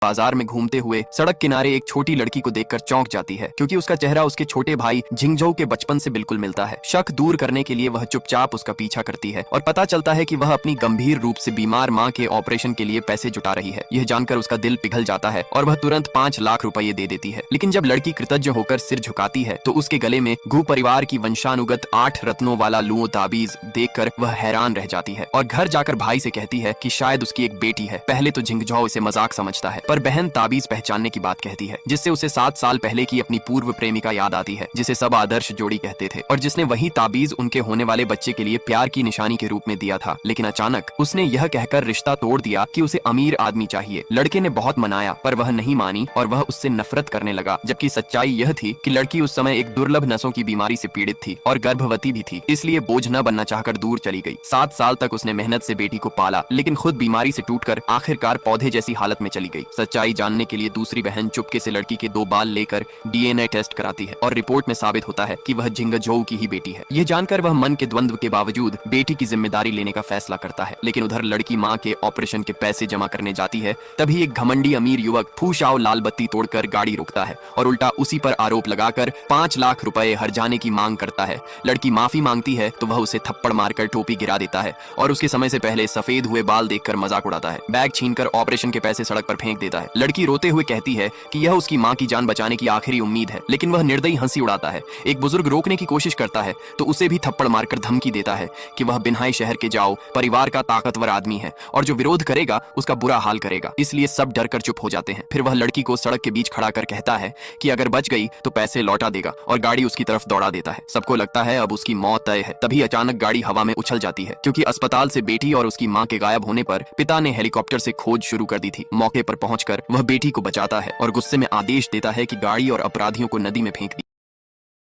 बाजार में घूमते हुए सड़क किनारे एक छोटी लड़की को देखकर चौंक जाती है, क्योंकि उसका चेहरा उसके छोटे भाई झिंगझोऊ के बचपन से बिल्कुल मिलता है। शक दूर करने के लिए वह चुपचाप उसका पीछा करती है और पता चलता है कि वह अपनी गंभीर रूप से बीमार माँ के ऑपरेशन के लिए पैसे जुटा रही है। यह जानकर उसका दिल पिघल जाता है और वह तुरंत 5 लाख रुपए दे देती है। लेकिन जब लड़की कृतज्ञ होकर सिर झुकाती है तो उसके गले में गु परिवार की वंशानुगत 8 रत्नों वाला लुओ ताबीज देखकर वह हैरान रह जाती है और घर जाकर भाई से कहती है कि शायद उसकी एक बेटी है। पहले तो झिंगझोऊ इसे मजाक समझता है, पर बहन ताबीज पहचानने की बात कहती है, जिससे उसे 7 साल पहले की अपनी पूर्व प्रेमिका याद आती है, जिसे सब आदर्श जोड़ी कहते थे और जिसने वही ताबीज उनके होने वाले बच्चे के लिए प्यार की निशानी के रूप में दिया था। लेकिन अचानक उसने यह कहकर रिश्ता तोड़ दिया कि उसे अमीर आदमी चाहिए। लड़के ने बहुत मनाया पर वह नहीं मानी और वह उससे नफरत करने लगा, जबकि सच्चाई यह थी कि लड़की उस समय एक दुर्लभ नसों की बीमारी से पीड़ित थी और गर्भवती भी थी, इसलिए बोझ न बनना चाहकर दूर चली गई। 7 साल तक उसने मेहनत से बेटी को पाला, लेकिन खुद बीमारी से टूटकर आखिरकार पौधे जैसी हालत में चली गई। सच्चाई जानने के लिए दूसरी बहन चुपके से लड़की के 2 बाल लेकर डीएनए टेस्ट कराती है और रिपोर्ट में साबित होता है कि वह झिंगझोऊ की ही बेटी है। यह जानकर वह मन के द्वंद्व के बावजूद बेटी की जिम्मेदारी लेने का फैसला करता है। लेकिन उधर लड़की माँ के ऑपरेशन के पैसे जमा करने जाती है, तभी एक घमंडी अमीर युवक फूशाओ लाल बत्ती तोड़कर गाड़ी रोकता है और उल्टा उसी पर आरोप लगाकर 5 लाख रुपए हर्जाने की मांग करता है। लड़की माफी मांगती है तो वह उसे थप्पड़ मारकर टोपी गिरा देता है और उसके समय से पहले सफेद हुए बाल देखकर मजाक उड़ाता है। बैग छीनकर ऑपरेशन के पैसे सड़क पर फेंक देता है। लड़की रोते हुए कहती है कि यह उसकी मां की जान बचाने की आखिरी उम्मीद है, लेकिन वह निर्दयी हंसी उड़ाता है। एक बुजुर्ग रोकने की कोशिश करता है तो उसे भी थप्पड़ मारकर धमकी देता है कि वह बिन्हाई शहर के जाओ परिवार का ताकतवर आदमी है और जो विरोध करेगा उसका बुरा हाल करेगा। इसलिए सब डरकर चुप हो जाते हैं। फिर वह लड़की को सड़क के बीच खड़ा कर कहता है कि अगर बच गई तो पैसे लौटा देगा और गाड़ी उसकी तरफ दौड़ा देता है। सबको लगता है अब उसकी मौत तय है। तभी अचानक गाड़ी हवा में उछल जाती है, क्योंकि अस्पताल से बेटी और उसकी मां के गायब होने पर पिता ने हेलीकॉप्टर से खोज शुरू कर दी थी। मौके पर पहुंचकर वह बेटी को बचाता है और गुस्से में आदेश देता है कि गाड़ी और अपराधियों को नदी में फेंक दिया।